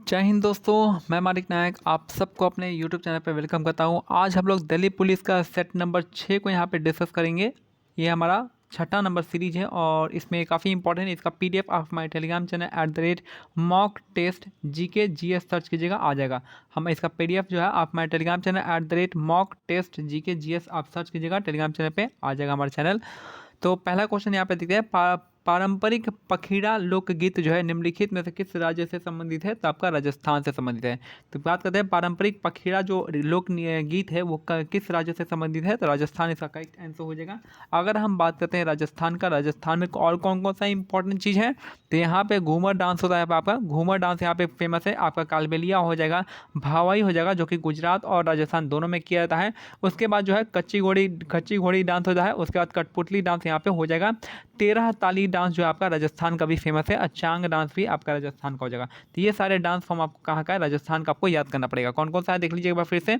जय हिंद दोस्तों, मैं मानिक नायक आप सबको अपने यूट्यूब चैनल पे वेलकम करता हूँ। आज हम लोग दिल्ली पुलिस का सेट नंबर 6 को यहाँ पे डिस्कस करेंगे। ये हमारा छठा नंबर सीरीज है और इसमें काफ़ी इंपॉर्टेंट है। इसका पीडीएफ आप हमारे Telegram channel @mock test GK GS search कीजिएगा, आ जाएगा। हम इसका पीडीएफ जो है आप हमारे Telegram channel @mock test GK GS आप सर्च कीजिएगा, टेलीग्राम चैनल पे आ जाएगा हमारा चैनल। तो पहला क्वेश्चन यहाँ पे दिखता है, पारंपरिक पखीड़ा लोकगीत जो है निम्नलिखित में से किस राज्य से संबंधित है? तो आपका राजस्थान से संबंधित है। तो बात करते हैं पारंपरिक पखीड़ा जो गीत है वो किस राज्य से संबंधित है? तो राजस्थान इसका करेक्ट आंसर हो जाएगा। अगर हम बात करते हैं राजस्थान का, राजस्थान में और कौन कौन सा इंपॉर्टेंट चीज़ है, तो यहाँ पे घूमर डांस होता है आपका। घूमर डांस यहाँ पे फेमस है। आपका कालबेलिया हो जाएगा, भावाई हो जाएगा जो कि गुजरात और राजस्थान दोनों में किया जाता है। उसके बाद जो है कच्ची घोड़ी डांस होता है। उसके बाद कठपुतली डांस यहाँ पे हो जाएगा। 13 ताली डांस जो है आपका राजस्थान का भी फेमस है। अचांग डांस भी आपका राजस्थान का हो जाएगा। तो ये सारे डांस फॉर्म आपको कहाँ का है? राजस्थान का आपको याद करना पड़ेगा। कौन कौन सा है देख लीजिए एक बार फिर से।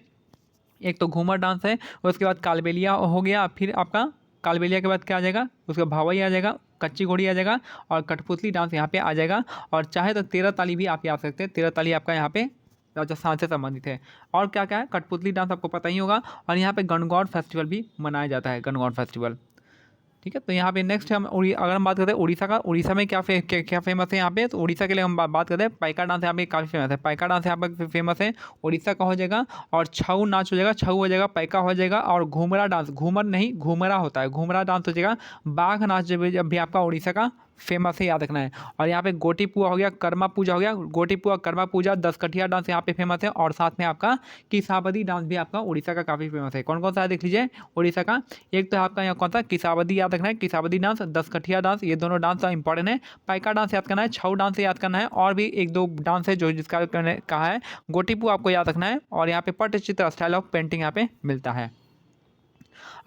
एक तो घूमर डांस है, उसके बाद कालबेलिया हो गया, फिर आपका कालबेलिया के बाद क्या आ जाएगा? उसका भावाई आ जाएगा, कच्ची घोड़ी आ जाएगा और कठपुतली डांस यहाँ पे आ जाएगा। और चाहे तो 13 ताली भी आप याद सकते हैं। 13 ताली आपका यहाँ पे राजस्थान से संबंधित है। और क्या क्या है? कठपुतली डांस आपको पता ही होगा। और यहाँ पे गणगौर फेस्टिवल भी मनाया जाता है, गणगौर फेस्टिवल। ठीक है, तो यहाँ पे नेक्स्ट हम अगर हम बात करते हैं उड़ीसा का, उड़ीसा में क्या फेमस है यहाँ पे? तो उड़ीसा के लिए हम बात करते हैं पाइका डांस यहाँ पे काफ़ी फेमस है। पाइका डांस यहाँ पे फेमस है, उड़ीसा का हो जाएगा। और छऊ नाच हो जाएगा, छऊ हो जाएगा, पाइका हो जाएगा। और घूमरा डांस, घूमर नहीं घूमरा होता है, घूमरा डांस हो जाएगा। बाघ नाच जब भी आपका उड़ीसा का फेमस है, याद रखना है। और यहाँ पे गोटी पुआ हो गया, कर्मा पूजा हो गया, गोटी पुआ कर्मा पूजा, दसकठिया डांस यहाँ पे फेमस है। और साथ में आपका किसावदी डांस भी आपका उड़ीसा का काफ़ी फेमस है। कौन कौन सा है देख लीजिए उड़ीसा का। एक तो आपका यहाँ कौन सा? किसावदी याद रखना है, किसावदी डांस, दसकठिया डांस, ये दोनों डांस इंपॉर्टेंट है। पाइका डांस याद करना है, छऊ डांस याद करना है। और भी एक दो डांस है जो जिसका कहा है। गोटी पुआ आपको याद रखना है। और यहाँ पे पट्टचित्र स्टाइल ऑफ पेंटिंग यहाँ पे मिलता है।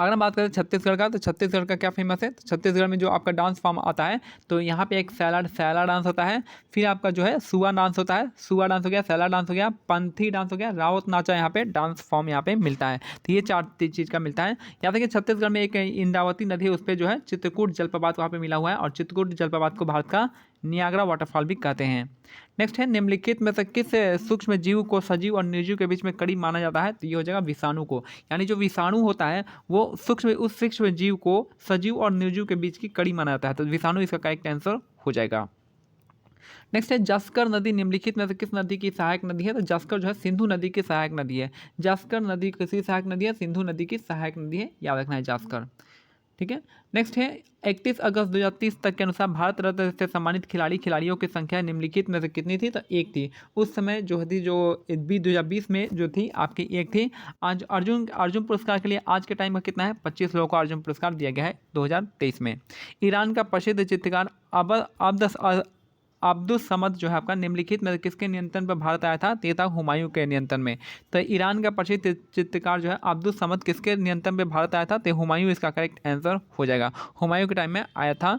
अगर हम बात करें छत्तीसगढ़ का, तो छत्तीसगढ़ का क्या फेमस है? तो छत्तीसगढ़ में जो आपका डांस फॉर्म आता है, तो यहाँ पे एक सैला डांस होता है। फिर आपका जो है सुआ डांस होता है, सुआ डांस हो गया, सैला डांस हो गया, पंथी डांस हो गया, रावत नाचा यहाँ पे डांस फॉर्म यहाँ पे मिलता है। तो ये चार चीज़ का मिलता है। यहाँ देखिए छत्तीसगढ़ में एक इंद्रावती नदी है, उस पर जो है चित्रकूट जलप्रपात वहाँ पे मिला हुआ है। और चित्रकूट जलप्रपात को भारत का नियाग्रा वाटरफॉल भी कहते हैं। नेक्स्ट है, निम्नलिखित में से किस सूक्ष्म जीव को सजीव और निर्जीव के बीच में कड़ी माना जाता है? तो ये हो जाएगा विषाणु को। यानी जो विषाणु होता है वो उस सूक्ष्म जीव को सजीव और निर्जीव के बीच की कड़ी माना जाता है। तो विषाणु इसका करेक्ट आंसर हो जाएगा। नेक्स्ट है, जस्कर नदी निम्नलिखित में से किस नदी की सहायक नदी है? तो जस्कर जो है सिंधु नदी की सहायक नदी है। जस्कर नदी किसी सहायक नदी है? सिंधु नदी की सहायक नदी है, याद रखना है जस्कर। ठीक है। नेक्स्ट है, 31 अगस्त 2030 तक के अनुसार भारत रत्न से सम्मानित खिलाड़ियों की संख्या निम्नलिखित में से कितनी थी? तो एक थी। उस समय जो थी, जो 2020 में जो थी आपकी एक थी। आज अर्जुन पुरस्कार के लिए आज के टाइम में कितना है? 25 लोगों को अर्जुन पुरस्कार दिया गया है 2023 में। ईरान का प्रसिद्ध चित्रकार अब्दुस समद जो है आपका निम्नलिखित में किसके नियंत्रण पर भारत आया था? तो था हुमायूं के नियंत्रण में। तो ईरान का प्रसिद्ध चित्रकार जो है अब्दुस समद किसके नियंत्रण पर भारत आया था? तो हुमायूं इसका करेक्ट आंसर हो जाएगा। हुमायूं के टाइम में आया था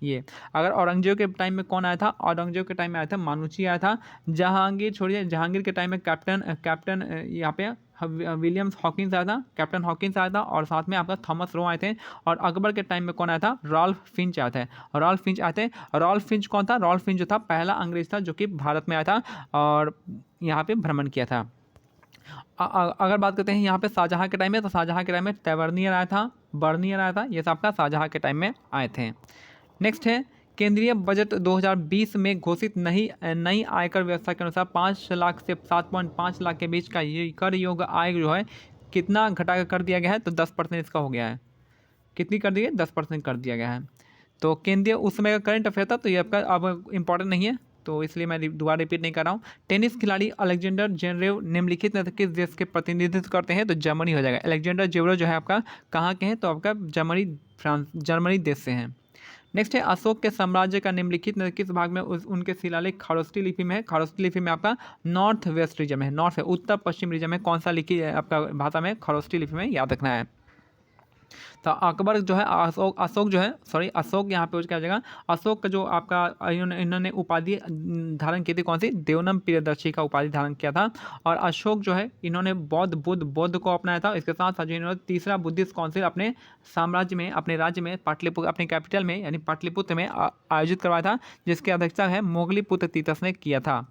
ये। अगर औरंगजेब के टाइम में कौन आया था? औरंगजेब के टाइम में आया था मानुची आया था। जहांगीर छोड़िए, जहांगीर के टाइम में कैप्टन यहाँ पे विलियम्स हॉकिंस आया था, कैप्टन हॉकिंस आया था। और साथ में आपका थॉमस रो आए थे। और अकबर के टाइम में कौन आया था? रॉल्फ फिंच आए थे। रॉल्फ फिंच आए थे। रॉल्फ फिंच कौन था? रॉल्फ फिंच जो था पहला अंग्रेज था जो कि भारत में आया था और यहाँ पे भ्रमण किया था। अगर बात करते हैं यहाँ पे शाहजहाँ के टाइम में, तो शाहजहाँ के टाइम में तेवर्नियर आया था, बर्नियर आया था। ये सब आपका शाहजहाँ के टाइम में आए थे। नेक्स्ट है, केंद्रीय बजट 2020 में घोषित नई आयकर व्यवस्था के अनुसार 5 लाख से 7.5 लाख के बीच का ये कर योग्य आय जो है कितना घटा कर दिया गया है? तो 10% इसका हो गया है। कितनी कर दी है? 10% कर दिया गया है। तो केंद्रीय उस समय का करंट अफेयर था, तो ये आपका अब इम्पॉर्टेंट नहीं है, तो इसलिए मैं दोबारा रिपीट नहीं कर रहा हूँ। टेनिस खिलाड़ी अलेक्जेंडर जेवरेव निम्नलिखित में से किस देश के प्रतिनिधित्व करते हैं? तो जर्मनी हो जाएगा। अलेक्जेंडर जेवरेव जो है आपका कहाँ के हैं? तो आपका जर्मनी देश से हैं। नेक्स्ट है, अशोक के साम्राज्य का निम्नलिखित में किस भाग में उनके शिलालेख खरोष्ठी लिपि में है? खरोष्ठी लिपि में आपका नॉर्थ वेस्ट रीजन है, नॉर्थ है, उत्तर पश्चिम रीजन में कौन सा लिखी है आपका भाषा में? खरोष्ठी लिपि में, याद रखना है। तो अकबर जो है अशोक जो है अशोक यहाँ पे क्या हो जाएगा? अशोक का जो आपका इन्होंने उपाधि धारण की थी, कौन सी? देवनम प्रियदर्शी का उपाधि धारण किया था। और अशोक जो है इन्होंने बौद्ध को अपनाया था। इसके साथ साथ इन्होंने तीसरा बुद्धिस्ट काउंसिल अपने साम्राज्य में, अपने राज्य में, पाटलिपुत्र अपने कैपिटल में यानी पाटलिपुत्र में आयोजित करवाया था, जिसकी अध्यक्षता है मोगलीपुत्र तीतस ने किया था।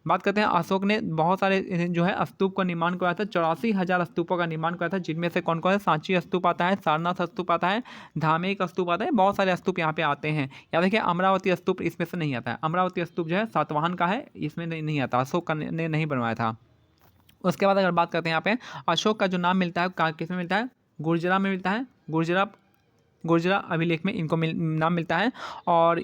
बात करते हैं अशोक ने बहुत सारे जो है स्तूप का निर्माण कराया था, 84,000 स्तूपों का निर्माण कराया था, जिनमें से कौन कौन है, सांची स्तूप आता है, सारनाथ स्तूप आता है, धामेक स्तूप आता है, बहुत सारे स्तूप यहाँ पे आते हैं। याद रखिए अमरावती स्तूप इसमें से नहीं आता है, अमरावती स्तूप जो है सातवाहन का है, इसमें नहीं आता, अशोक का ने नहीं बनवाया था। उसके बाद अगर बात करते हैं यहाँ पे अशोक का जो नाम मिलता है किस में मिलता है, गुर्जरा में मिलता है, गुर्जरा अभिलेख में इनको नाम मिलता है। और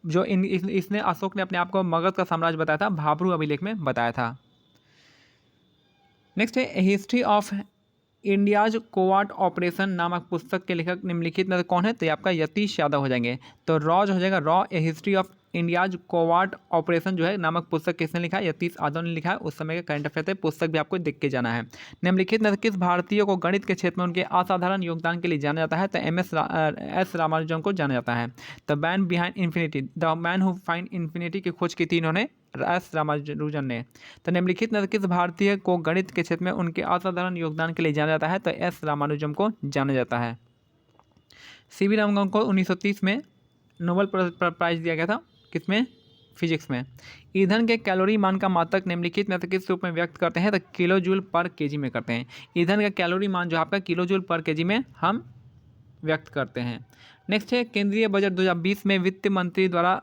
जो इसने अशोक ने अपने आप को मगध का साम्राज्य बताया था, भाब्रू अभिलेख में बताया था। नेक्स्ट है history of India's covert operation नामक पुस्तक के लेखक निम्नलिखित में से कौन है, तो ये आपका यतीश यादव हो जाएंगे। तो रॉ जो हो जाएगा, रॉ a history of India's covert operation जो है नामक पुस्तक किसने लिखा है, यतीश यादव ने लिखा है। उस समय का करंट अफेयर है, पुस्तक भी आपको देख के जाना है। निम्नलिखित में से किस भारतीय को गणित के क्षेत्र में उनके असाधारण योगदान के लिए जाना जाता है, तो एस रामानुजन को जाना जाता है। The man behind infinity, the man who find infinity की खोज की थी इन्होंने, एस रामानुजन ने। तो निम्नलिखित में से किस भारतीय को गणित के क्षेत्र में उनके असाधारण योगदान के लिए जाना जाता है, तो एस रामानुजन को जाना जाता है। सीवी रामन को 1930 में नोबेल प्राइज दिया गया था, किसमें, फिजिक्स में। ईंधन के कैलोरी मान का मात्रक निम्नलिखित में से किस रूप में व्यक्त करते हैं, तो किलो जूल पर केजी में करते हैं। ईंधन का कैलोरी मान जो आपका किलो जूल पर केजी में हम व्यक्त करते हैं। नेक्स्ट है केंद्रीय बजट 2020 में वित्त मंत्री द्वारा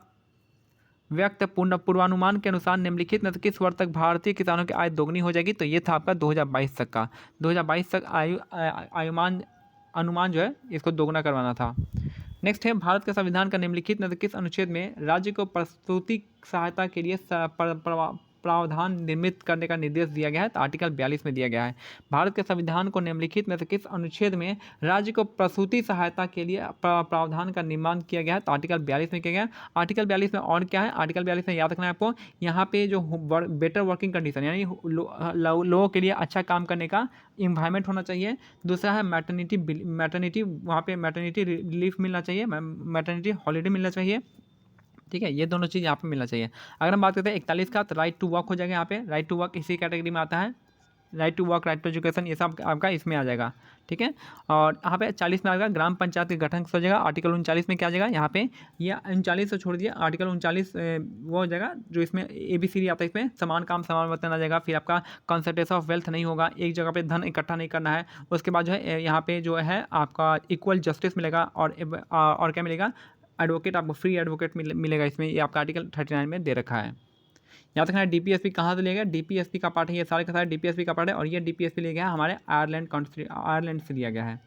व्यक्त पूर्वानुमान के अनुसार निम्नलिखित में से किस वर्ष तक भारतीय किसानों की आय दोगुनी हो जाएगी, तो ये था आपका 2022 तक का, 2022 तक आयुमान अनुमान जो है इसको दोगुना करवाना था। नेक्स्ट है भारत के संविधान का निम्नलिखित में से किस अनुच्छेद में राज्य को प्रसूति सहायता के लिए प्रावधान निर्मित करने का निर्देश दिया गया है, तो आर्टिकल 42 में दिया गया है। भारत के संविधान को निम्नलिखित में से किस अनुच्छेद में राज्य को प्रसूति सहायता के लिए प्रावधान का निर्माण किया गया है, तो आर्टिकल 42 में किया गया है। आर्टिकल 42 में और क्या है, आर्टिकल 42 में याद रखना है आपको, यहाँ पे जो बेटर वर्किंग कंडीशन यानी लोगों के लिए अच्छा काम करने का इन्वायरमेंट होना चाहिए। दूसरा है मैटरनिटी वहाँ पे मैटरनिटी रिलीफ मिलना चाहिए, मैटरनिटी हॉलीडे मिलना चाहिए, ठीक है, ये दोनों चीज़ यहाँ पे मिलना चाहिए। अगर हम बात करते हैं 41 का, तो राइट टू वर्क हो जाएगा, यहाँ पे राइट टू वर्क इसी कैटेगरी में आता है, right to work, right to education, ये सब आपका इसमें आ जाएगा, ठीक है। और यहाँ पे 40 में आएगा ग्राम पंचायत के गठन हो जाएगा, आर्टिकल 39 में क्या आ जाएगा, यहाँ पे ये 39 से छोड़ दिया, आर्टिकल 39 वो हो जाएगा जो इसमें ABCD आता है, इसमें समान काम समान वेतन आ जाएगा। फिर आपका कंसंट्रेशन ऑफ वेल्थ नहीं होगा, एक जगह पे धन इकट्ठा नहीं करना है। उसके बाद जो है यहाँ पे जो है आपका इक्वल जस्टिस मिलेगा, और क्या मिलेगा, एडवोकेट, आपको फ्री एडवोकेट मिलेगा इसमें, ये आपका आर्टिकल 39 में दे रखा है। याद रखना है DPSP कहाँ से लिया गया, DPSP का पार्ट है, ये सारे का सारे DPSP का पार्ट है, और ये DPSP लिया गया है हमारे आयरलैंड से लिया गया है।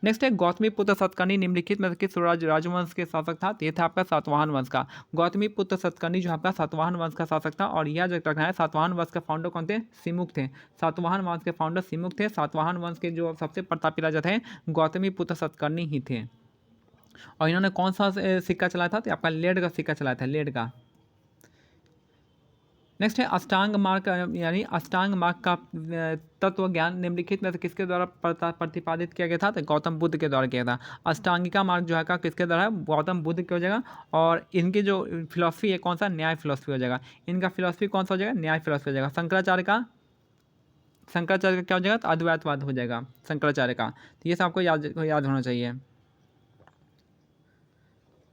नेक्स्ट है गौतमीपुत्र सतकर्णी निम्नलिखित में किस राजवंश के शासक था, तो ये था आपका सातवाहन वंश का। गौतमीपुत्र सतकर्णी जो आपका सातवाहन वंश का शासक था, और यह जो रखना है सातवाहन वंश के फाउंडर कौन थे, सिमुक थे। सातवाहन वंश के फाउंडर सिमुक थे। सातवाहन वंश के जो सबसे प्रतापी राजा थे गौतमीपुत्र सतकर्णी ही थे। और इन्होंने कौन सा सिक्का चलाया था, तो आपका लेड का सिक्का चलाया था, लेड का। नेक्स्ट है अष्टांग मार्ग, यानी अष्टांग मार्ग का तत्व ज्ञान निम्नलिखित में से किसके द्वारा प्रतिपादित किया गया था, तो गौतम बुद्ध के द्वारा किया था। अष्टांगिका मार्ग जो है का किसके द्वारा है, गौतम बुद्ध के हो जाएगा। और इनकी जो फिलॉसफी है कौन सा, न्याय फिलॉसफी हो जाएगा। इनका फिलॉसफी कौन सा हो जाएगा, न्याय फिलॉसफी हो जाएगा। शंकराचार्य का क्या हो जाएगा, तो अद्वैतवाद हो जाएगा शंकराचार्य का। तो ये सब आपको याद होना चाहिए।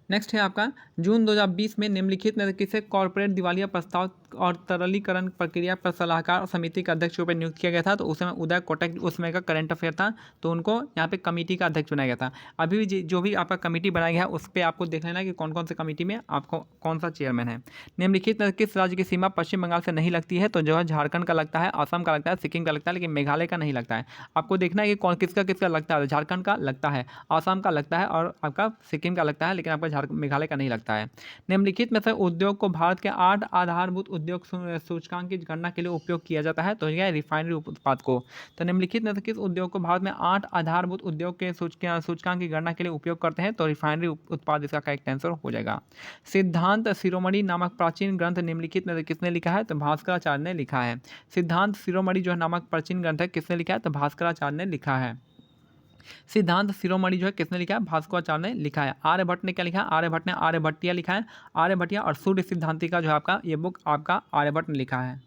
नेक्स्ट है आपका जून 2020 में निम्नलिखित में किसे कॉर्पोरेट दिवालिया प्रस्ताव और तरलीकरण प्रक्रिया पर सलाहकार समिति का अध्यक्ष रूप में नियुक्त किया गया था, तो उस समय उदय कोटक उस समय का करंट अफेयर था, तो उनको यहाँ पे कमेटी का अध्यक्ष बनाया गया था। अभी भी जो भी आपका कमेटी बनाया गया है उस पर आपको देख लेना कि कौन कौन से कमेटी में आपको कौन सा चेयरमैन है। निम्नलिखित में किस राज्य की सीमा पश्चिम बंगाल से नहीं लगती है, तो जो है झारखंड का लगता है, असम का लगता है, सिक्किम का लगता है, लेकिन मेघालय का नहीं लगता है। आपको देखना है कि कौन किसका लगता है, झारखंड का लगता है, असम का लगता है, और आपका सिक्किम का लगता है, लेकिन आपका मेघालय का नहीं लगता है। निम्नलिखित में से उद्योग को भारत के 8 आधारभूत उद्योग सूचकांक की गणना के लिए उपयोग किया जाता है, तो यह रिफाइनरी उत्पाद को। तो निम्नलिखित में से किस उद्योग को भारत में 8 आधारभूत उद्योग के सूचकांक की गणना के लिए उपयोग करते हैं, तो रिफाइनरी उत्पाद इसका करेक्ट आंसर हो जाएगा। सिद्धांत शिरोमणि नामक प्राचीन ग्रंथ निम्नलिखित में से किसने लिखा है, तो भास्कराचार्य ने लिखा है। सिद्धांत शिरोमणि जो नामक प्राचीन ग्रंथ है किसने लिखा है, तो भास्कराचार्य ने लिखा है। सिद्धांत शिरोमणि जो है किसने लिखा है, भास्कराचार्य ने लिखा है। आर्यभट्ट ने क्या लिखा है, आर्यभट्ट ने आर्यभट्टिया लिखा है, आर्यभट्टिया। और सूर्य सिद्धांति का जो है आपका ये बुक आपका आर्यभट्ट ने लिखा है।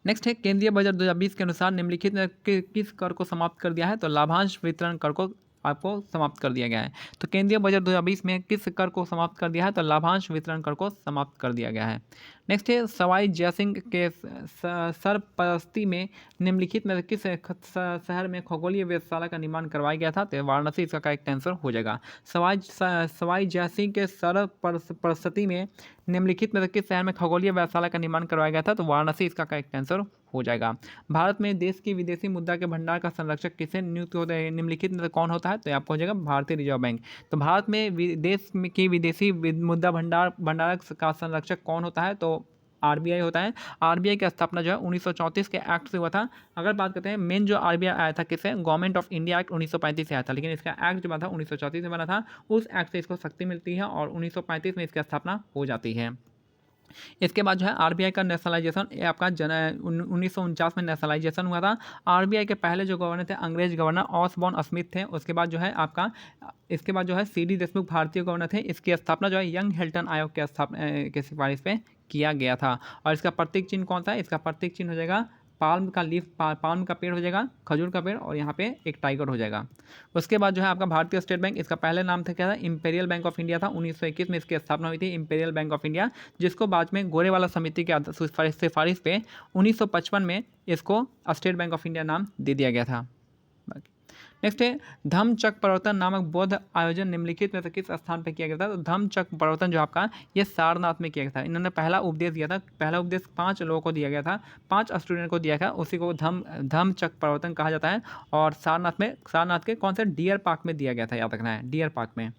नेक्स्ट है केंद्रीय बजट 2020 के अनुसार निम्नलिखित में किस कर को समाप्त कर दिया है, तो लाभांश वितरण कर को आपको समाप्त कर दिया गया है। तो केंद्रीय बजट 2020 में किस कर को समाप्त कर दिया है, तो लाभांश वितरण कर को समाप्त कर दिया गया है। नेक्स्ट है सवाई जयसिंह के सरपरस्ती में निम्नलिखित में से किस शहर में खगोलीय वेधशाला का निर्माण करवाया गया था? तो वाराणसी इसका करेक्ट आंसर हो जाएगा। सवाई जयसिंह के सरपरस्ती में निम्नलिखित में से किस शहर में खगोलीय वेधशाला का निर्माण करवाया गया था? तो वाराणसी इसका करेक्ट आंसर हो जाएगा। भारत में देश की विदेशी मुद्रा के भंडार का संरक्षक किसे नियुक्त होता है? निम्नलिखित में से कौन होता है? तो आपको हो जाएगा भारतीय रिजर्व बैंक। तो भारत में देश की विदेशी मुद्रा भंडारक का संरक्षक कौन होता है? तो आरबीआई होता है। आरबीआई की स्थापना जो है 1934 के एक्ट से हुआ था। अगर बात करते हैं मेन जो आरबीआई आया था किससे? गवर्नमेंट ऑफ इंडिया एक्ट 1935 से आया था, लेकिन इसका एक्ट जो बना था 1934 से बना था। उस एक्ट से इसको शक्ति मिलती है और 1935 में इसकी स्थापना हो जाती है। इसके बाद जो है आरबीआई का नेशनलाइजेशन आपका 1949 में नेशनलाइजेशन हुआ था। आरबीआई के पहले जो गवर्नर थे अंग्रेज गवर्नर ऑसबॉर्न स्मिथ थे। उसके बाद जो है आपका इसके बाद जो है सीडी देशमुख भारतीय गवर्नर थे। इसकी स्थापना जो है यंग हिल्टन आयोग के स्थापना के सिफारिश पे किया गया था। और इसका प्रतीक चिन्ह कौन सा है? इसका प्रतीक चिन्ह हो जाएगा पाल्म का लीफ, पाल्म का पेड़ हो जाएगा, खजूर का पेड़, और यहाँ पे एक टाइगर हो जाएगा। उसके बाद जो है आपका भारतीय स्टेट बैंक, इसका पहले नाम था क्या था? इंपीरियल बैंक ऑफ इंडिया था। 1921 में इसकी स्थापना हुई थी इंपीरियल बैंक ऑफ इंडिया, जिसको बाद में गोरेवाला समिति के सिफारिश पे 1955 में इसको स्टेट बैंक ऑफ इंडिया नाम दे दिया गया था। नेक्स्ट है धम्मचक्र प्रवर्तन नामक बौद्ध आयोजन निम्नलिखित में से किस स्थान पर किया गया था? तो धम्मचक्र प्रवर्तन जो आपका ये सारनाथ में किया गया था। इन्होंने पहला उपदेश दिया था। पहला उपदेश 5 लोगों को दिया गया था, 5 स्टूडेंट को दिया गया, उसी को धम्मचक्र प्रवर्तन कहा जाता है। और सारनाथ के कौन से डियर पार्क में दिया गया था? याद रखना है, डियर पार्क में।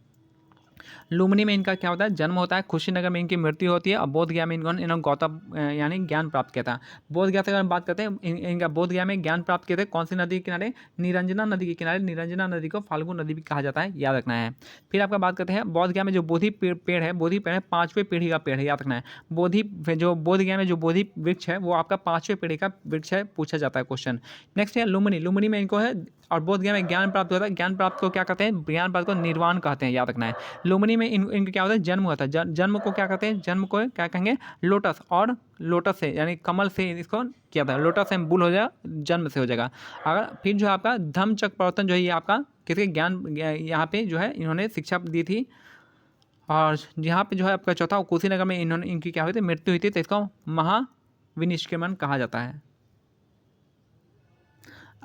लुम्बिनी में इनका क्या होता है? जन्म होता है। कुशीनगर में इनकी मृत्यु होती है। और बोधगया में इन्होंने गौतम यानी ज्ञान प्राप्त किया था। बोधगया से अगर हम बात करते हैं इनका बोधगया में ज्ञान प्राप्त किए थे कौन सी नदी के किनारे? निरंजना नदी के किनारे। निरंजना नदी को फाल्गु नदी भी कहा जाता है, याद रखना है। फिर आपका बात करते हैं बोधगया में जो बोधि पेड़ है, बोधि पेड़ है 5वें पीढ़ी का पेड़ है, याद रखना है। बोधगया में जो बोधि वृक्ष है वो आपका 5वें पीढ़ी का वृक्ष है, पूछा जाता है क्वेश्चन। नेक्स्ट है लुम्बिनी। लुम्बिनी में इनको है और बोधगया में ज्ञान प्राप्त होता है। ज्ञान प्राप्त को क्या कहते हैं? ज्ञान प्राप्त को निर्वाण कहते हैं, याद रखना है। लुम्बिनी में इनका क्या होता है? जन्म होता है। जन्म को क्या कहते हैं? जन्म को क्या कहेंगे? लोटस, और लोटस से यानी कमल से इसको किया था। लोटस से बुल हो जाएगा, जन्म से हो जाएगा। अगर फिर जो आपका धम्मचक्र प्रवर्तन जो है ये आपका किसके ज्ञान यहाँ पे जो है इन्होंने शिक्षा दी थी। और यहाँ पे जो है आपका चौथा कुशीनगर में इनकी क्या हुई थी? मृत्यु हुई थी। तो इसको महाविनिष्क्रमण कहा जाता है,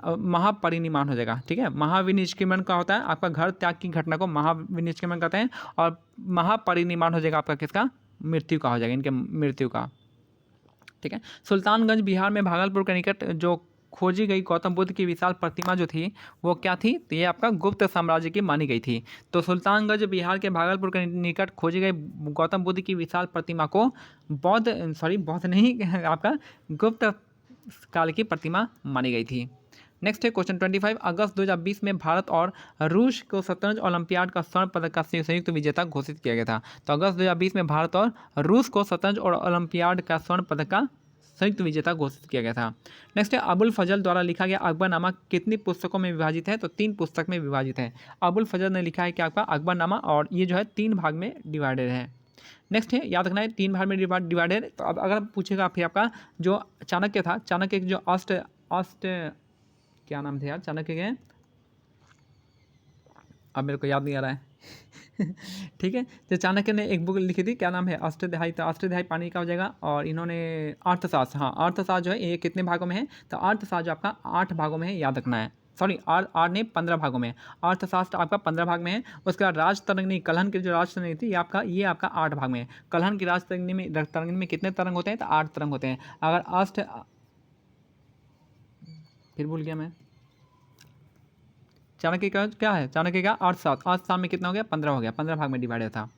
महापरिनिर्वाण हो जाएगा। ठीक है, महाविनिष्क्रमण का होता है आपका घर त्याग की घटना को महाविनिष्क्रमण कहते हैं। और महापरिनिर्वाण हो जाएगा आपका किसका? मृत्यु का हो जाएगा, इनके मृत्यु का। ठीक है। सुल्तानगंज बिहार में भागलपुर के निकट जो खोजी गई गौतम बुद्ध की विशाल प्रतिमा जो थी वो क्या थी? तो ये आपका गुप्त साम्राज्य की मानी गई थी। तो सुल्तानगंज बिहार के भागलपुर के निकट खोजी गई गौतम बुद्ध की विशाल प्रतिमा को बौद्ध नहीं आपका गुप्त काल की प्रतिमा मानी गई थी। नेक्स्ट है क्वेश्चन 25। अगस्त 2020 में भारत और रूस को शतरंज ओलंपियाड का स्वर्ण पदक का संयुक्त विजेता घोषित किया गया था। तो अगस्त 2020 में भारत और रूस को शतरंज और ओलंपियाड का स्वर्ण पदक का संयुक्त विजेता घोषित किया गया था। नेक्स्ट है अबुल फजल द्वारा लिखा गया अकबरनामा कितनी पुस्तकों में विभाजित है? तो 3 पुस्तक में विभाजित है। अबुल फजल ने लिखा है कि आपका अकबरनामा, और ये जो है 3 भाग में डिवाइडेड है। नेक्स्ट है याद रखना है 3 भाग में डिवाइडेड। तो अब अगर पूछेगा फिर आपका जो चाणक्य था, चाणक्य जो अष्ट क्या नाम थे यार चाणक्य के? अब मेरे को याद नहीं आ रहा है। ठीक है, तो चाणक्य ने एक बुक लिखी थी, क्या नाम है? अष्टाध्यायी। तो अष्टाध्यायी पानी का हो जाएगा। और इन्होंने अर्थशास्त्र, हाँ अर्थशास्त्र जो है ये कितने भागों में है? तो अर्थशास्त्र जो आपका 8 भागों में है, याद रखना है। सॉरी 8 नहीं 15 भागों में है। अर्थशास्त्र आपका 15 भाग में है। उसके बाद राजतरंगिणी, कलहन की जो राजतरंगिणी थी ये आपका 8 भाग में है। कलहन की राजतरंगिणी में कितने तरंग होते हैं? तो 8 तरंग होते हैं। अगर फिर भूल गया मैं, चाणक्य का क्या है? चाणक्य का अर्थशास्त्र में कितना हो गया? 15 हो गया, 15 भाग में डिवाइडेड था।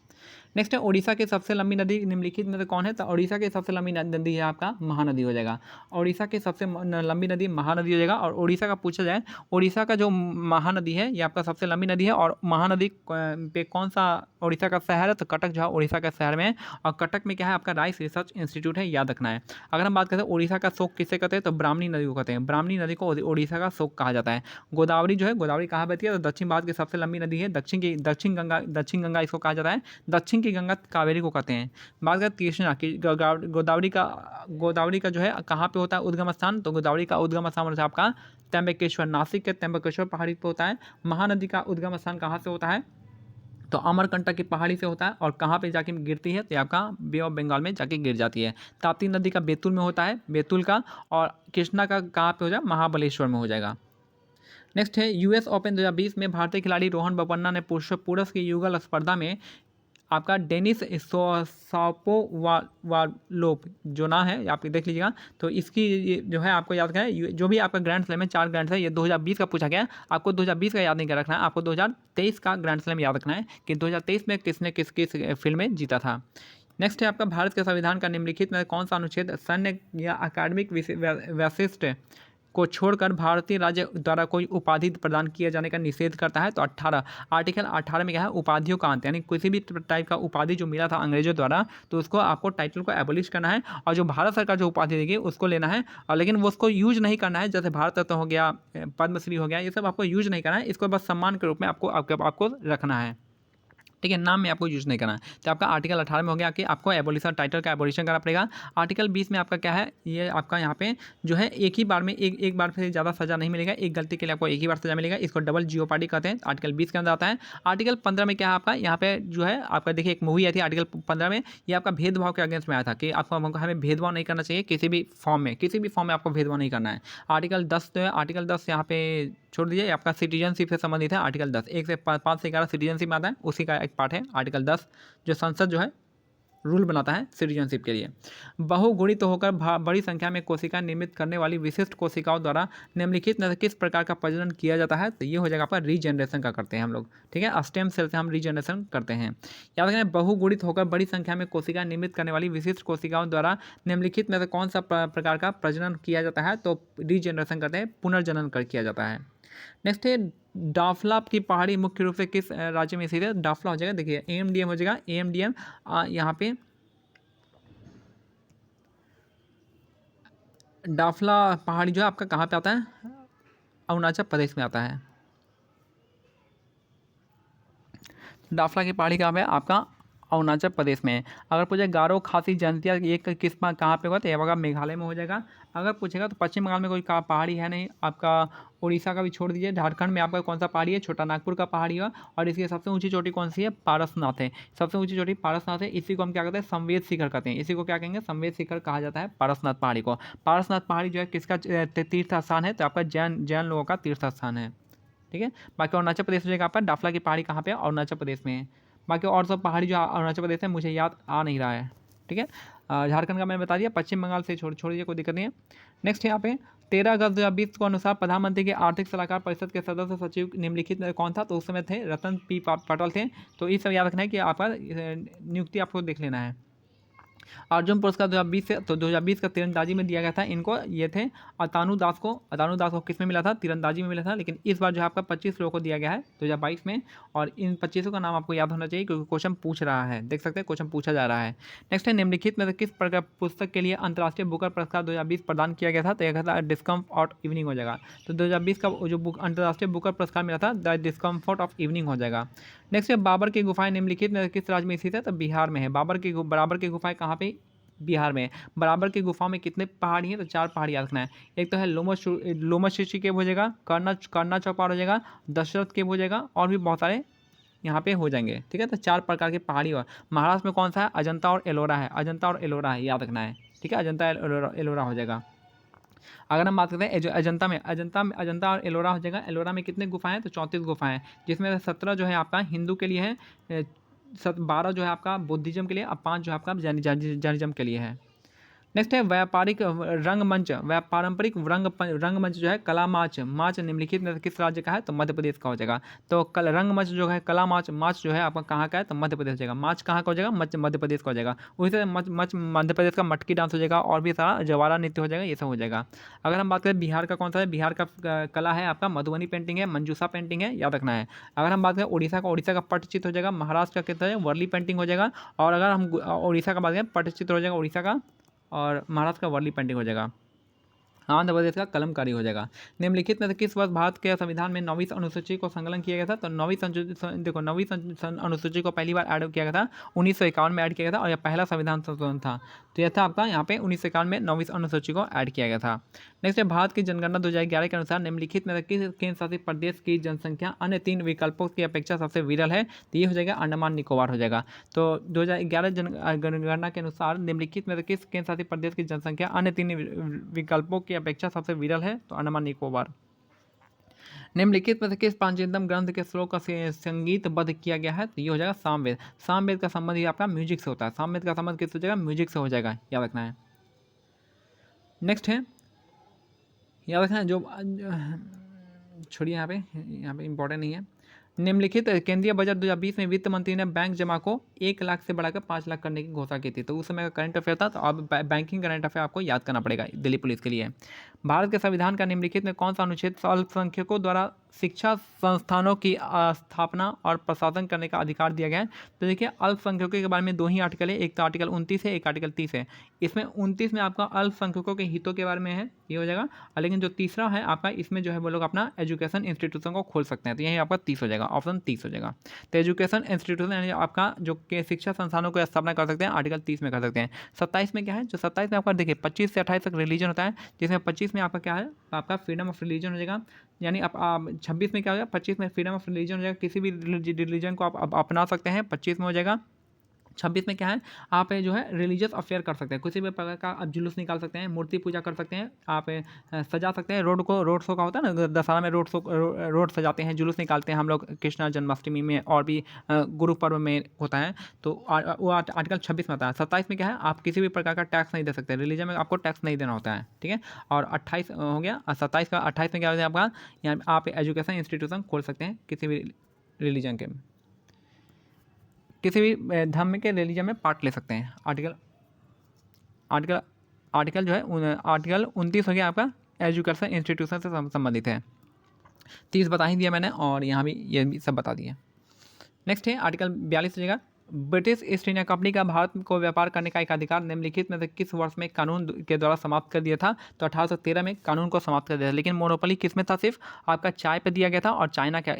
नेक्स्ट है ओडिशा की सबसे लंबी नदी निम्नलिखित में से कौन है? तो ओडिशा की सबसे लंबी नदी है आपका महानदी हो जाएगा। ओडिशा की सबसे लंबी नदी महानदी हो जाएगा। और ओडिशा का पूछा जाए, ओडिशा का जो महानदी है ये आपका सबसे लंबी नदी है। और महानदी पे कौन सा ओडिशा का शहर है? तो कटक जो है ओडिशा का शहर में है। और कटक में क्या है? आपका राइस रिसर्च इंस्टीट्यूट है, याद रखना है। अगर हम बात करते हैं ओडिशा का शोक किसे कहते हैं? तो ब्राह्मणी नदी को कहते हैं। ब्राह्मणी नदी को ओडिशा का शोक कहा जाता है। गोदावरी जो है, गोदावरी कहाँ बहती है? तो दक्षिण भारत की सबसे लंबी नदी है। दक्षिण गंगा इसको कहा जाता है। दक्षिण की गंगा कावेरी को कहते हैं। बात करें कृष्णा की, गोदावरी का जो है कहाँ पे होता है उद्गम स्थान? तो गोदावरी का उद्गम स्थान होता है आपका त्र्यंबकेश्वर, नासिक के त्र्यंबकेश्वर पहाड़ी पे होता है। महानदी का उद्गम स्थान कहाँ से होता है? तो अमरकंटक की पहाड़ी से होता है और कहाँ पे जाके गिरती है, तो ये आपका बे ऑफ बंगाल में जाके गिर जाती है। ताप्ती नदी का बैतूल में होता है, बैतूल का, और कृष्णा का कहाँ पे हो जाएगा, महाबलेश्वर में हो जाएगा। नेक्स्ट है यूएस ओपन 2020 में भारतीय खिलाड़ी रोहन बोपन्ना ने पुरुष की युगल स्पर्धा में आपका डेनिस शापोवालोव जो ना है आप देख लीजिएगा। तो इसकी जो है आपको याद करें, जो भी आपका ग्रैंड स्लैम है 4 ग्रैंड स्लैम, ये 2020 का पूछा गया है। आपको 2020 का याद नहीं कर रखना है, आपको 2023 का ग्रैंड स्लैम याद रखना है कि 2023 में किसने किस किस फील्ड में जीता था। नेक्स्ट है आपका भारत के संविधान का निम्नलिखित में कौन सा अनुच्छेद सैन्य या अकादमिक वैशिष्ट को छोड़कर भारतीय राज्य द्वारा कोई उपाधि प्रदान किए जाने का निषेध करता है? तो 18 आर्टिकल 18 में क्या है, उपाधियों का अंत, यानी किसी भी टाइप का उपाधि जो मिला था अंग्रेजों द्वारा तो उसको आपको टाइटल को एबोलिश करना है, और जो भारत सरकार जो उपाधि देगी उसको लेना है, और लेकिन वो उसको यूज नहीं करना है। जैसे भारत रत्न हो गया, पद्मश्री हो गया, ये सब आपको यूज नहीं करना है, इसको बस सम्मान के रूप में आपको रखना है, ठीक है, नाम में आपको यूज नहीं करना है। तो आपका आर्टिकल 18 में हो गया कि आपको एबोलिशन टाइटल का एबोलिशन करना पड़ेगा। आर्टिकल 20 में आपका क्या है, ये आपका यहाँ पे जो है एक ही बार में एक बार से ज़्यादा सजा नहीं मिलेगा, एक गलती के लिए आपको एक ही बार सजा मिलेगा, इसको डबल जियोपार्डी कहते हैं, आर्टिकल 20 के अंदर आता है। आर्टिकल 15 में क्या है आपका, यहाँ पे जो है आपका देखिए एक मूवी आई थी आर्टिकल 15 में, ये आपका भेदभाव के अगेंस्ट में आया था कि आपको हमें भेदभाव नहीं करना चाहिए, किसी भी फॉर्म में आपको भेदभाव नहीं करना है। आर्टिकल 10 जो है, आर्टिकल 10 यहाँ पे छोड़ दीजिए, आपका सिटीजनशिप से संबंधित है। आर्टिकल 10 1 से 5 से 11 सिटीजनशिप में आता है, उसी का एक पार्ट है आर्टिकल 10, जो संसद जो है रूल बनाता है सिटीजनशिप के लिए। बहुगुणित होकर बड़ी संख्या में कोशिका निर्मित करने वाली विशिष्ट कोशिकाओं द्वारा निम्नलिखित में से किस प्रकार का प्रजनन किया जाता है? तो ये हो जाएगा आपका रीजनरेशन का करते हैं हम लोग, ठीक है, स्टेम सेल से हम रीजनरेशन करते हैं। याद रखें, बहुगुणित होकर बड़ी संख्या में कोशिका निर्मित करने वाली विशिष्ट कोशिकाओं द्वारा निम्नलिखित में से कौन सा प्रकार का प्रजनन किया जाता है? तो रीजनरेशन करते हैं, पुनर्जनन कर किया जाता है। नेक्स्ट है डाफला की पहाड़ी मुख्य रूप से किस राज्य में स्थित है? डाफला हो जाएगा, देखिए एएमडीएम हो जाएगा, एएमडीएम यहाँ पे डाफला पहाड़ी जो है आपका कहाँ पे आता है? अरुणाचल प्रदेश में आता है। डाफला की पहाड़ी कहाँ पे है? आपका अरुणाचल प्रदेश में। अगर पूछे गारो खासी जनजातियाँ एक किस कहाँ पे होगा, तो ये होगा मेघालय में हो जाएगा। अगर पूछेगा तो पश्चिम बंगाल में कोई पहाड़ी है नहीं, आपका उड़ीसा का भी छोड़ दीजिए, झारखंड में आपका कौन सा पहाड़ी है? छोटा नागपुर का पहाड़ी है, और इसकी सबसे ऊंची चोटी कौन सी है? पारसनाथ है, सबसे ऊंची चोटी पारसनाथ है। इसी को हम क्या कहते हैं? संवेद शिखर कहते हैं, इसी को क्या कहेंगे? संवेद शिखर कहा जाता है पारसनाथ पहाड़ी को। पारसनाथ पहाड़ी जो है किसका तीर्थ स्थान है? तो आपका जैन लोगों का तीर्थ स्थान है, ठीक है। बाकी अरुणाचल प्रदेश में आपका डाफला की पहाड़ी कहाँ पे है? अरुणाचल प्रदेश में है। बाकी और सब पहाड़ी जो अरुणाचल प्रदेश है मुझे याद आ नहीं रहा है, ठीक है। झारखंड का मैंने बता दिया, पश्चिम बंगाल से छोड़िए, कोई दिक्कत नहीं है। नेक्स्ट यहाँ पे 13 अगस्त 2020 को अनुसार प्रधानमंत्री के आर्थिक सलाहकार परिषद के सदस्य सचिव निम्नलिखित में कौन था? तो उस समय थे रतन पी पाटिल थे। तो इस सब याद रखना है कि आपका नियुक्ति आपको देख लेना है। अर्जुन पुरस्कार 2020 से, तो 2020 का तीरंदाजी में दिया गया था इनको, ये थे अतानु दास को किस में मिला था? तीरंदाजी में मिला था। लेकिन इस बार जो है आपका 25 लोगों को दिया गया है 2022 में, और इन 25 का नाम आपको याद होना चाहिए क्योंकि क्वेश्चन पूछ रहा है, देख सकते हैं क्वेश्चन पूछा जा रहा है। नेक्स्ट है निम्नलिखित में से किस प्रकार पुस्तक के लिए अंतर्राष्ट्रीय बुकर पुरस्कार 2020 प्रदान किया गया था? तो यह था डिस्कम्फर्ट ऑफ इवनिंग हो जाएगा। तो 2020 का जो अंतर्राष्ट्रीय बुकर पुरस्कार मिला था द डिस्कम्फर्ट ऑफ इवनिंग हो जाएगा। नेक्स्ट है बाबर की गुफाएं निम्नलिखित में किस राज्य में स्थित है? तो बिहार में है। बराबर की गुफाएं कहाँ पे? बिहार में। बराबर की गुफाओं में कितने पहाड़ी हैं? तो 4 पहाड़ी याद रखना है। एक तो है लोमशुची केव हो जाएगा, कर्ना चौपार हो जाएगा, दशरथ केव हो जाएगा, और भी बहुत सारे यहाँ पे हो जाएंगे, ठीक है। तो 4 प्रकार के पहाड़ी। और महाराष्ट्र में कौन सा है? अजंता और एलोरा है, अजंता और एलोरा है, याद रखना है, ठीक है, अजंता एलोरा हो जाएगा। अगर हम बात करते हैं अजंता और एलोरा हो जाएगा। एलोरा में कितने गुफाएं हैं? तो 34 गुफाएं, जिसमें 17 जो है आपका हिंदू के लिए है, 12 जो है आपका बुद्धिज्म के लिए, अब 5 जो है आपका जैनिज्म के लिए है। नेक्स्ट है पारंपरिक रंगमंच जो है कला माच निम्नलिखित में किस राज्य का है? तो मध्य प्रदेश का हो जाएगा। तो रंगमंच जो है कला माच जो है आपका कहाँ का है? तो मध्य प्रदेश हो जाएगा। माच कहाँ का हो जाएगा? मध्य प्रदेश का हो जाएगा। उसी से मध्य प्रदेश का मटकी डांस हो जाएगा, और भी सारा जवारा नृत्य हो जाएगा, ये सब हो जाएगा। अगर हम बात करें बिहार का कौन सा है? बिहार का कला है आपका मधुबनी पेंटिंग है, मंजूसा पेंटिंग है, याद रखना है। अगर हम बात करें उड़ीसा का पटचित्र हो जाएगा। महाराष्ट्र का कितना है? वर्ली पेंटिंग हो जाएगा। और अगर हम उड़ीसा का बात करें पटचित्र हो जाएगा उड़ीसा का, और महाराष्ट्र का वर्ली पेंटिंग हो जाएगा। आंध्र प्रदेश का कलमकारी हो जाएगा। निम्नलिखित में से किस वर्ष भारत के संविधान में 9वीं अनुसूची को संकलन किया गया था? तो 9वीं अनुसूची को पहली बार ऐड किया गया था 1951 में ऐड किया गया था और यह पहला संविधान संशोधन था। तो यह था आपका यहाँ पे 1951 में 9वीं अनुसूची को ऐड किया गया था। नेक्स्ट है भारत की जनगणना 2011 के अनुसार निम्नलिखित में से किस केंद्र शासित प्रदेश की जनसंख्या अन्य 3 विकल्पों की अपेक्षा सबसे विरल है? तो ये हो जाएगा अंडमान निकोबार हो जाएगा। तो 2011 जनगणना के अनुसार निम्नलिखित में से किस केंद्र शासित प्रदेश की जनसंख्या अन्य 3 विकल्पों की अपेक्षा सबसे विरल है? तो अंडमान निकोबार। निम्नलिखित में से किस प्राचीनतम ग्रंथ के श्लोक का संगीतबद्ध किया गया है? तो ये हो जाएगा सामवेद। सामवेद का संबंध ये आपका म्यूजिक से होता है। सामवेद का संबंध किस हो जाएगा? म्यूजिक से हो जाएगा, याद रखना है। नेक्स्ट है, याद रखना है जो छोड़िए यहाँ पे इंपॉर्टेंट नहीं है। निम्नलिखित केंद्रीय बजट 2020 में वित्त मंत्री ने बैंक जमा को 1 लाख से बढ़ाकर 5 लाख करने की घोषणा की थी। तो उस समय का करंट अफेयर था, तो अब बैंकिंग करंट अफेयर आपको याद करना पड़ेगा दिल्ली पुलिस के लिए। भारत के संविधान का निम्नलिखित में कौन सा अनुच्छेद अल्पसंख्यकों द्वारा शिक्षा संस्थानों की स्थापना और प्रशासन करने का अधिकार दिया गया है? तो देखिए अल्पसंख्यकों के बारे में 2 ही आर्टिकल है, एक तो आर्टिकल 29 है, एक आर्टिकल 30 है। इसमें 29 में आपका अल्पसंख्यकों के हितों के बारे में है, ये हो जाएगा। लेकिन जो तीसरा है आपका, इसमें जो है वो लोग अपना एजुकेशन इंस्टीट्यूशन को खोल सकते हैं, तो यही आपका 30 हो जाएगा, ऑप्शन 30 हो जाएगा। तो एजुकेशन इंस्टीट्यूशन यानी आपका जो शिक्षा संस्थानों को स्थापना कर सकते हैं, आर्टिकल 30 में कर सकते हैं। 27 में क्या है? जो 27 में आपका देखिए 25 से 28 तक रिलीजन होता है, जिसमें 25 में आपका क्या है? आपका फ्रीडम ऑफ रिलीजन हो जाएगा। यानी आप 26 में क्या हो जाएगा? 25 में फ्रीडम ऑफ रिलीजन हो जाएगा, किसी भी रिलीजन को आप अपना सकते हैं, 25 में हो जाएगा। 26 में क्या है? आप जो है रिलीजियस अफेयर कर सकते हैं, किसी भी प्रकार का आप जुलूस निकाल सकते हैं, मूर्ति पूजा कर सकते हैं, आप सजा सकते हैं रोड शो का होता है ना, दशहरा में रोड सजाते हैं, जुलूस निकालते हैं हम लोग, कृष्णा जन्माष्टमी में और भी गुरु पर्व में होता है। तो वो आर्टिकल 26 में आता है। 27 में क्या है? आप किसी भी प्रकार का टैक्स नहीं दे सकते, रिलीजन में आपको टैक्स नहीं देना होता है, ठीक है। और 28 हो गया, 27 का 28 में क्या होता है आपका? यहाँ आप एजुकेशन इंस्टीट्यूशन खोल सकते हैं किसी भी रिलीजन के, किसी भी धर्म के रिलीजन में पार्ट ले सकते हैं। आर्टिकल जो है आर्टिकल 29 हो गया आपका, एजुकेशन इंस्टीट्यूशन से संबंधित है। 30 बता ही दिया मैंने, और यहाँ भी ये भी सब बता दिया। नेक्स्ट है आर्टिकल 42 हो जाएगा, ब्रिटिश ईस्ट इंडिया कंपनी का भारत को व्यापार करने का एक अधिकार निम्नलिखित में से किस वर्ष में कानून के द्वारा समाप्त कर दिया था? तो 1813 में कानून को समाप्त कर दिया था। लेकिन मोनोपोली किस में था? सिर्फ आपका चाय पे दिया गया था और चाइना के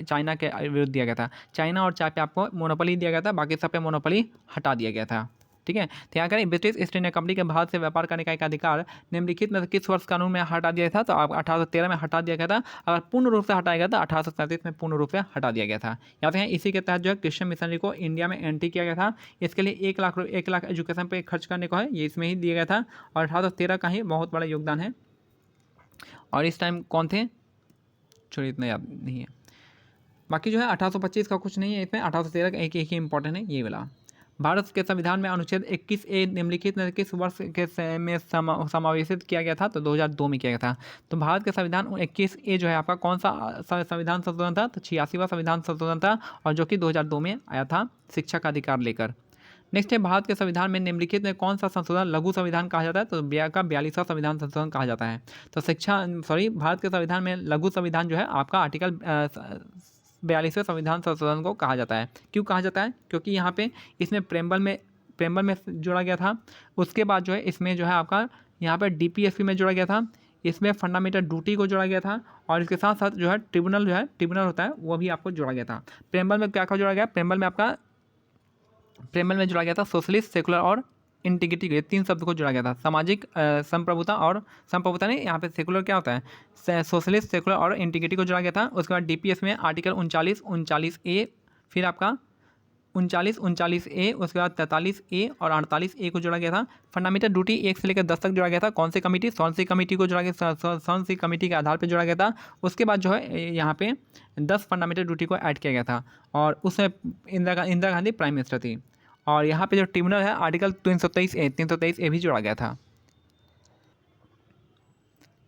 विरुद्ध दिया गया था। चाइना और चाय पे आपको मोनोपोली दिया गया था, बाकी सब पे मोनोपोली हटा दिया गया था, ठीक है। तो यहाँ करें, ब्रिटिश ईस्ट इंडिया कंपनी के भारत से व्यापार करने का एक अधिकार निम्नलिखित में से किस वर्ष कानून में हटा दिया था? तो 1813 में हटा दिया गया था। अगर पूर्ण रूप से हटाया गया था 1837 में पूर्ण रूप से हटा दिया गया था। याद है, इसी के तहत जो है क्रिश्चियन मिशनरी को इंडिया में एंट्री किया गया था। इसके लिए 1 लाख एजुकेशन पे खर्च करने को है, ये इसमें ही दिया गया था, और 1813 का ही बहुत बड़ा योगदान है। और इस टाइम कौन थे? छोड़िए, इतना याद नहीं है। बाकी जो है 1825 का कुछ नहीं है इसमें, 1813 का एक ही इंपॉर्टेंट है, ये वाला। भारत के संविधान में अनुच्छेद 21A निम्नलिखित में किस वर्ष के में समावेशित किया गया था? तो 2002 में किया गया था। तो भारत के संविधान 21A जो है आपका कौन सा संविधान संशोधन था? तो 86वां संविधान संशोधन था, और जो कि 2002 में आया था शिक्षा का अधिकार लेकर। नेक्स्ट है, भारत के संविधान में निम्नलिखित में कौन सा संशोधन लघु संविधान कहा जाता है? तो 42वां संविधान संशोधन कहा जाता है। तो भारत के संविधान में लघु संविधान जो है आपका आर्टिकल 42वें संविधान संशोधन को कहा जाता है। क्यों कहा जाता है? क्योंकि यहाँ पे इसमें प्रेम्बल में जोड़ा गया था। उसके बाद जो है इसमें जो है आपका यहाँ पे DPSP में जोड़ा गया था, इसमें फंडामेंटल ड्यूटी को जोड़ा गया था, और इसके साथ साथ जो है ट्रिब्यूनल होता है वो भी आपको जोड़ा गया था। प्रेम्बल में क्या जोड़ा गया? प्रेम्बल में जोड़ा गया था सोशलिस्ट, सेकुलर और इंटीग्रिटी, ये 3 शब्द को जोड़ा गया था। सामाजिक संप्रभुता नहीं, यहाँ पे सेकुलर क्या होता है? सोशलिस्ट, सेकुलर और इंटीग्रिटी को जोड़ा गया था। उसके बाद DPS में आर्टिकल 39A, फिर आपका 39A, उसके बाद 43A और 48A को जोड़ा गया था। फंडामेंटल ड्यूटी 1 से लेकर 10 तक जोड़ा गया था। कौन सी कमेटी? सॉन्सी कमेटी को जोड़ा गया, सॉन्सी कमेटी के आधार पर जोड़ा गया था। उसके बाद जो है यहाँ पे 10 फंडामेंटल ड्यूटी को ऐड किया गया था, और उसमें इंदिरा गांधी प्राइम मिनिस्टर थी। और यहाँ पे जो ट्रिब्यूनल है आर्टिकल 323A भी जोड़ा गया था,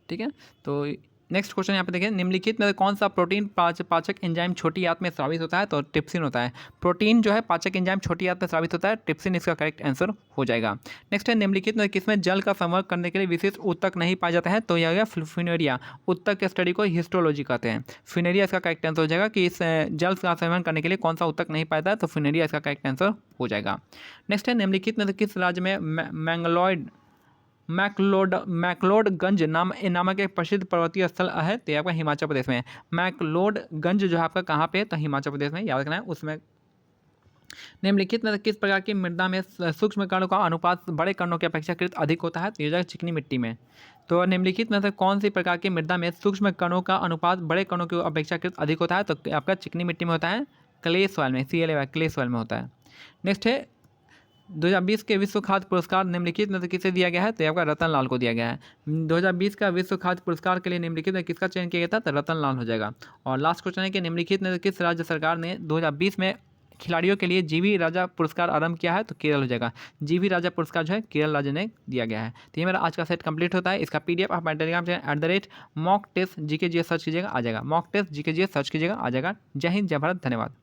ठीक है। तो नेक्स्ट क्वेश्चन यहाँ पे देखिए, निम्नलिखित में कौन सा प्रोटीन पाचक एंजाइम छोटी आंत में स्रावित होता है? तो ट्रिप्सिन होता है। प्रोटीन जो है पाचक एंजाइम छोटी आंत में स्रावित होता है, ट्रिप्सिन इसका करेक्ट आंसर हो जाएगा। नेक्स्ट है, निम्नलिखित में किसमें जल का संवर्ग करने के लिए विशेष उत्तक नहीं पाया जाता है? तो यह गया फ्यूनेरिया। उत्तक के स्टडी को हिस्टोलॉजी कहते हैं। फ्यूनेरिया इसका करेक्ट आंसर हो जाएगा कि इस जल का संवर्धन करने के लिए कौन सा उत्तक नहीं पाया था? तो फ्यूनेरिया इसका करेक्ट आंसर हो जाएगा। नेक्स्ट है, निम्नलिखित में किस राज्य में मैक्लोडगंज नामक एक प्रसिद्ध पर्वतीय स्थल है, तो ये आपका हिमाचल प्रदेश में है। मैक्लोडगंज जो है आपका कहाँ पे है, तो हिमाचल प्रदेश में, याद रखना है। उसमें निम्नलिखित में से किस प्रकार की मृदा में सूक्ष्म कणों का अनुपात बड़े कणों की अपेक्षाकृत अधिक होता है, तो ये हो जाएगा चिकनी मिट्टी में। तो निम्नलिखित में से कौन सी प्रकार की मृदा में सूक्ष्म कणों का अनुपात बड़े कणों की अपेक्षाकृत अधिक होता है, तो आपका चिकनी मिट्टी में होता है, क्ले सॉइल में, CLAY क्ले सॉइल में होता है। नेक्स्ट है 2020 के विश्व खाद्य पुरस्कार निम्नलिखित में से किसे दिया गया है, तो आपका रतन लाल को दिया गया है। 2020 का विश्व खाद्य पुरस्कार के लिए निम्नलिखित में किसका चयन किया गया था, तो रतन लाल हो जाएगा। और लास्ट क्वेश्चन है कि निम्नलिखित में से किस राज्य सरकार ने 2020 में खिलाड़ियों के लिए जीवी राजा पुरस्कार आरंभ किया है, तो केरल हो जाएगा। जीवी राजा पुरस्कार जो है केरल राज्य ने दिया गया है। तो ये मेरा आज का सेट कंप्लीट होता है। इसका PDF आप मेरे Telegram channel @mock test GK search कीजिएगा, आ जाएगा। mock test GK सर्च कीजिएगा, आ जाएगा। जय हिंद, जय भारत, धन्यवाद।